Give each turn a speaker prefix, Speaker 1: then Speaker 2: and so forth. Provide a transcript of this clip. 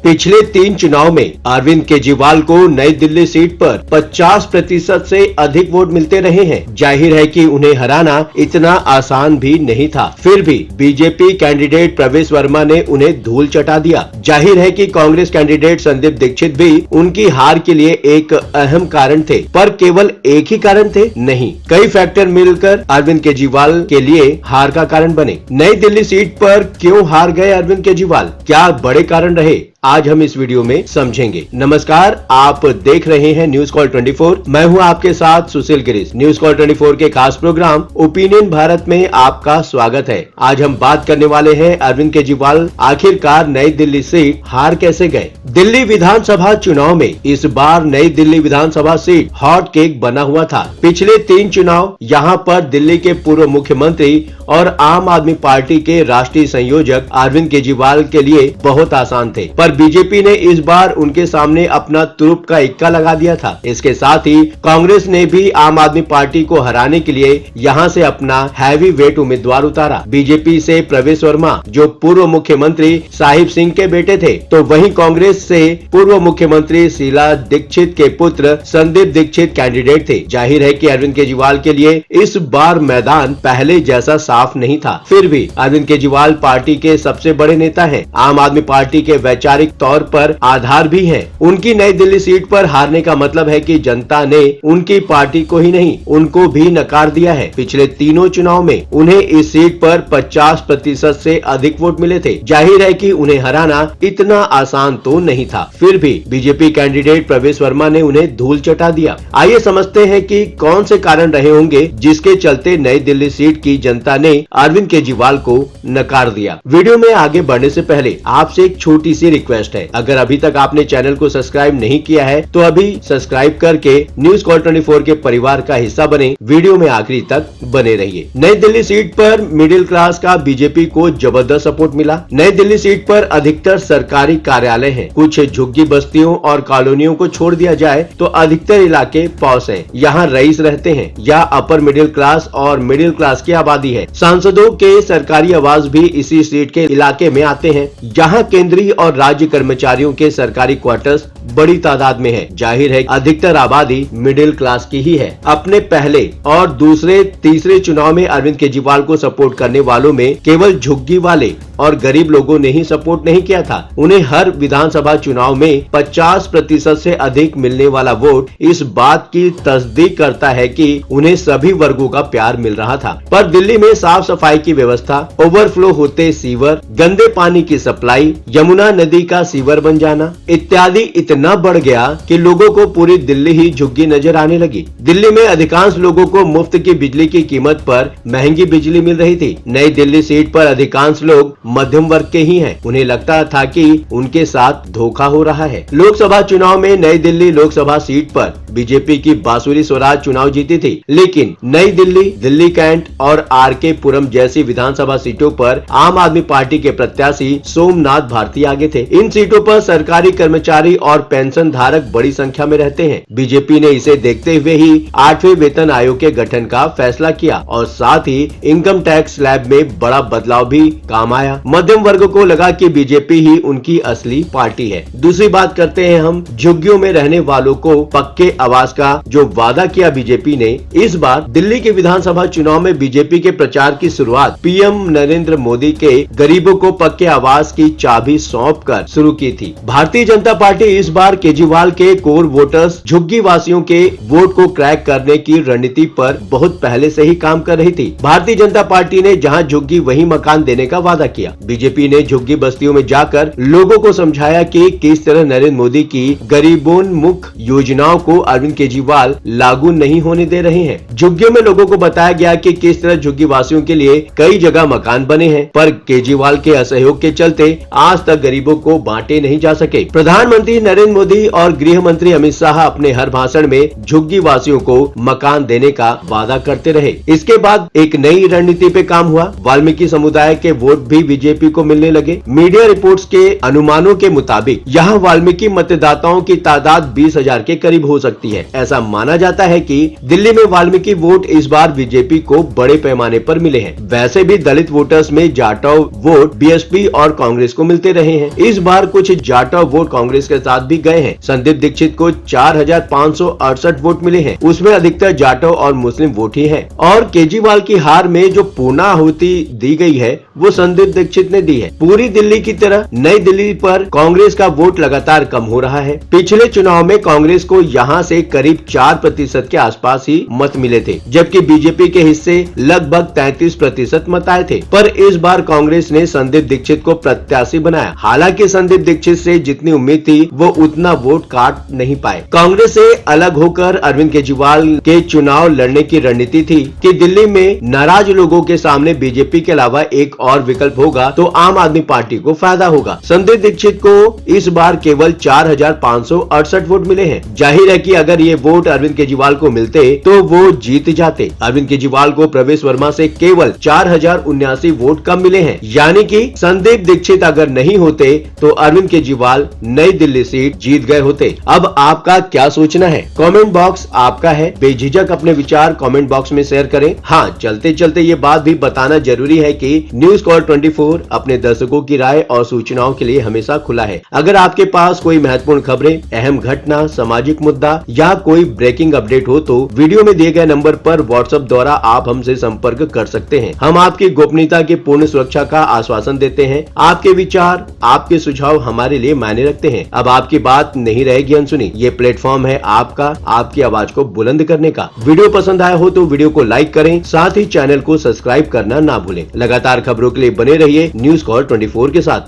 Speaker 1: पिछले 3 चुनाव में अरविंद केजरीवाल को नई दिल्ली सीट पर 50% से अधिक वोट मिलते रहे हैं। जाहिर है कि उन्हें हराना इतना आसान भी नहीं था। फिर भी बीजेपी कैंडिडेट प्रवेश वर्मा ने उन्हें धूल चटा दिया। जाहिर है कि कांग्रेस कैंडिडेट संदीप दीक्षित भी उनकी हार के लिए एक अहम कारण थे, पर केवल एक ही कारण थे नहीं, कई फैक्टर मिलकर अरविंद केजरीवाल के लिए हार का कारण बने। नई दिल्ली सीट पर क्यों हार गए अरविंद केजरीवाल, क्या बड़े कारण रहे, आज हम इस वीडियो में समझेंगे। नमस्कार, आप देख रहे हैं न्यूज कॉल 24। मैं हूं आपके साथ सुशील गिरीश। न्यूज कॉल 24 के खास प्रोग्राम ओपिनियन भारत में आपका स्वागत है। आज हम बात करने वाले हैं अरविंद केजरीवाल आखिरकार नई दिल्ली सीट हार कैसे गए। दिल्ली विधानसभा चुनाव में इस बार नई दिल्ली विधानसभा सीट हॉट केक बना हुआ था। पिछले 3 चुनाव यहाँ पर दिल्ली के पूर्व मुख्यमंत्री और आम आदमी पार्टी के राष्ट्रीय संयोजक अरविंद केजरीवाल के लिए बहुत आसान थे, पर बीजेपी ने इस बार उनके सामने अपना तुरुप का इक्का लगा दिया था। इसके साथ ही कांग्रेस ने भी आम आदमी पार्टी को हराने के लिए यहाँ से अपना हैवी वेट उम्मीदवार उतारा। बीजेपी से प्रवेश वर्मा जो पूर्व मुख्यमंत्री साहिब सिंह के बेटे थे, तो वहीं कांग्रेस से पूर्व मुख्यमंत्री शीला दीक्षित के पुत्र संदीप दीक्षित कैंडिडेट थे। जाहिर है कि अरविंद केजरीवाल के लिए इस बार मैदान पहले जैसा साफ नहीं था। फिर भी अरविंद केजरीवाल पार्टी के सबसे बड़े नेता हैं, आम आदमी पार्टी के वैचारिक तौर पर आधार भी हैं। उनकी नई दिल्ली सीट पर हारने का मतलब है कि जनता ने उनकी पार्टी को ही नहीं, उनको भी नकार दिया है। पिछले तीनों चुनाव में उन्हें इस सीट पर 50% से अधिक वोट मिले थे। जाहिर है कि उन्हें हराना इतना आसान तो नहीं था। फिर भी बीजेपी कैंडिडेट प्रवेश वर्मा ने उन्हें धूल चटा दिया। आइए समझते हैं कि कौन से कारण रहे होंगे जिसके चलते नई दिल्ली सीट की जनता ने अरविंद केजरीवाल को नकार दिया। वीडियो में आगे बढ़ने से पहले आपसे एक छोटी सी रिक्वेस्ट है, अगर अभी तक आपने चैनल को सब्सक्राइब नहीं किया है तो अभी सब्सक्राइब करके न्यूज कॉल 24 के परिवार का हिस्सा बने। वीडियो में आखिरी तक बने रहिए। नई दिल्ली सीट पर मिडिल क्लास का बीजेपी को जबरदस्त सपोर्ट मिला। नई दिल्ली सीट पर अधिकतर सरकारी कार्यालय हैं। कुछ झुग्गी बस्तियों और कॉलोनियों को छोड़ दिया जाए तो अधिकतर इलाके पॉश हैं। यहाँ रईस रहते हैं या अपर मिडिल क्लास और मिडिल क्लास की आबादी है। सांसदों के सरकारी आवास भी इसी सीट के इलाके में आते हैं। यहाँ केंद्रीय और राज्य कर्मचारियों के सरकारी क्वार्टर्स बड़ी तादाद में है। जाहिर है अधिकतर आबादी मिडिल क्लास की ही है। अपने पहले और दूसरे तीसरे चुनाव में अरविंद केजरीवाल को सपोर्ट करने वालों में केवल झुग्गी वाले और गरीब लोगों ने ही सपोर्ट नहीं किया था। उन्हें हर विधानसभा चुनाव में 50% से अधिक मिलने वाला वोट इस बात की तस्दीक करता है कि उन्हें सभी वर्गों का प्यार मिल रहा था। पर दिल्ली में साफ सफाई की व्यवस्था, ओवरफ्लो होते सीवर, गंदे पानी की सप्लाई, यमुना नदी का सीवर बन जाना इत्यादि इतना बढ़ गया कि लोगों को पूरी दिल्ली ही झुग्गी नजर आने लगी। दिल्ली में अधिकांश लोगों को मुफ्त की बिजली की कीमत पर महंगी बिजली मिल रही थी। नई दिल्ली सीट पर अधिकांश लोग मध्यम वर्ग के ही हैं। उन्हें लगता था कि उनके साथ धोखा हो रहा है। लोकसभा चुनाव में नई दिल्ली लोकसभा सीट पर बीजेपी की बांसुरी स्वराज चुनाव जीती थी, लेकिन नई दिल्ली, दिल्ली कैंट और आरके पुरम जैसी विधानसभा सीटों पर आम आदमी पार्टी के प्रत्याशी सोमनाथ भारती आगे थे। इन सीटों पर सरकारी कर्मचारी और पेंशन धारक बड़ी संख्या में रहते हैं। बीजेपी ने इसे देखते हुए ही 8वें वेतन आयोग के गठन का फैसला किया और साथ ही इनकम टैक्स स्लैब में बड़ा बदलाव भी काम आया। मध्यम वर्ग को लगा कि बीजेपी ही उनकी असली पार्टी है। दूसरी बात करते हैं हम झुग्गियों में रहने वालों को पक्के आवास का जो वादा किया बीजेपी ने। इस बार दिल्ली के विधानसभा चुनाव में बीजेपी के प्रचार की शुरुआत पीएम नरेंद्र मोदी के गरीबों को पक्के आवास की चाबी सौंप कर शुरू की थी। भारतीय जनता पार्टी इस बार केजरीवाल के कोर वोटर्स झुग्गी वासियों के वोट को क्रैक करने की रणनीति पर बहुत पहले से ही काम कर रही थी। भारतीय जनता पार्टी ने जहां झुग्गी वहीं मकान देने का वादा किया। बीजेपी ने झुग्गी बस्तियों में जाकर लोगों को समझाया कि किस तरह नरेंद्र मोदी की गरीबोन्मुख योजनाओं को अरविंद केजरीवाल लागू नहीं होने दे रहे हैं। झुग्गियों में लोगों को बताया गया कि किस तरह झुग्गी वासियों के लिए कई जगह मकान बने हैं, पर केजरीवाल के असहयोग के चलते आज तक गरीबों को बांटे नहीं जा सके। प्रधानमंत्री नरेंद्र मोदी और गृह मंत्री अमित शाह अपने हर भाषण में झुग्गी वासियों को मकान देने का वादा करते रहे। इसके बाद एक नई रणनीति पे काम हुआ। वाल्मीकि समुदाय के वोट भी बीजेपी को मिलने लगे। मीडिया रिपोर्ट्स के अनुमानों के मुताबिक यहाँ वाल्मीकि मतदाताओं की तादाद 20,000 के करीब हो सकती है। ऐसा माना जाता है कि दिल्ली में वाल्मीकि वोट इस बार बीजेपी को बड़े पैमाने पर मिले हैं। वैसे भी दलित वोटर्स में जाटव वोट बीएसपी और कांग्रेस को मिलते रहे हैं। इस बार कुछ जाटव वोट कांग्रेस के साथ भी गए हैं। संदीप दीक्षित को 4,568 वोट मिले हैं, उसमें अधिकतर जाटव और मुस्लिम वोट ही हैं। और केजरीवाल की हार में जो पूर्णाहुति दी गई है वो संदीप दीक्षित ने दी है। पूरी दिल्ली की तरह नई दिल्ली पर कांग्रेस का वोट लगातार कम हो रहा है। पिछले चुनाव में कांग्रेस को यहाँ से करीब 4% के आसपास ही मत मिले थे, जबकि बीजेपी के हिस्से लगभग 33% मत आए थे। पर इस बार कांग्रेस ने संदीप दीक्षित को प्रत्याशी बनाया। हालांकि संदीप दीक्षित से जितनी उम्मीद थी वो उतना वोट काट नहीं पाए। कांग्रेस से अलग होकर अरविंद केजरीवाल के चुनाव लड़ने की रणनीति थी कि दिल्ली में नाराज लोगों के सामने बीजेपी के अलावा एक और विकल्प होगा तो आम आदमी पार्टी को फायदा होगा। संदीप दीक्षित को इस बार केवल 4,568 वोट मिले हैं। जाहिर है कि अगर ये वोट अरविंद केजरीवाल को मिलते तो वो जीत जाते। अरविंद केजरीवाल को प्रवेश वर्मा से केवल 4,079 वोट कम मिले हैं, यानी कि संदीप दीक्षित अगर नहीं होते तो अरविंद केजरीवाल नई दिल्ली सीट जीत गए होते। अब आपका क्या सोचना है? कमेंट बॉक्स आपका है, बेझिझक अपने विचार कमेंट बॉक्स में शेयर करें। हाँ, चलते चलते ये बात भी बताना जरूरी है कि न्यूज़ कॉल 24 अपने दर्शकों की राय और सूचनाओं के लिए हमेशा खुला है। अगर आपके पास कोई महत्वपूर्ण खबरें, अहम घटना, सामाजिक मुद्दा या कोई ब्रेकिंग अपडेट हो तो वीडियो में दिए गए नंबर पर व्हाट्सएप द्वारा आप हमसे संपर्क कर सकते हैं। हम आपकी गोपनीयता की पूर्ण सुरक्षा का आश्वासन देते हैं। आपके विचार, आपके सुझाव हमारे लिए मायने रखते हैं। अब आपकी बात नहीं रहेगी अनसुनी। ये प्लेटफॉर्म है आपका, आपकी आवाज को बुलंद करने का। वीडियो पसंद आया हो तो वीडियो को लाइक करें, साथ ही चैनल को सब्सक्राइब करना ना भूलें। लगातार खबरों के लिए बने रहिए न्यूज़ कॉल 24 के साथ।